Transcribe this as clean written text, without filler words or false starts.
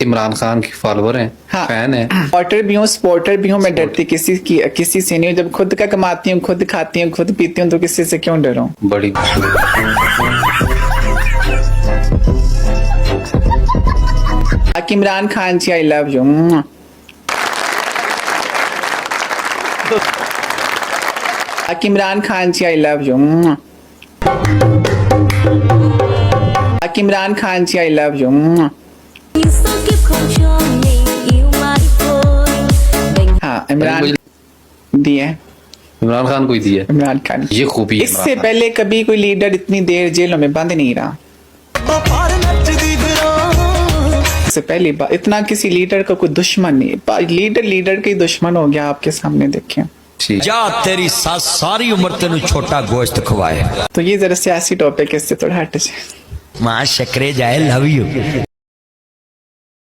इमरान खान की फॉलोअर हैं, हाँ, फैन है। सपोर्टर भी हूँ, सपोर्टर भी हूँ। मैं डरती किसी से नहीं हूँ। जब खुद का कमाती हूँ, खुद खाती हूँ, खुद पीती हूँ, तो किसी से क्यों डरूं? बड़ी बाकी इमरान खान जी, आई लव यू। बाकी इमरान खान जी, आई लव यू। बाकी इमरान खान जी, आई लव यू। हाँ, इमरान दिए, इमरान खान को ही दी है। इमरान खान। ये खूबी है इससे इमरान खान। पहले कभी कोई लीडर इतनी देर जेलों में बंद नहीं रहा। इससे पहली बार इतना किसी लीडर का कोई दुश्मन नहीं। लीडर के दुश्मन हो गया आपके सामने, देखें। ठीक। जा तेरी सास सारी उम्र तेन छोटा गोश्त खवाए। तो ये जरा सियासी टॉपिक है, इससे थोड़ा हट जाए। मां शक्रे जाए, लव यू।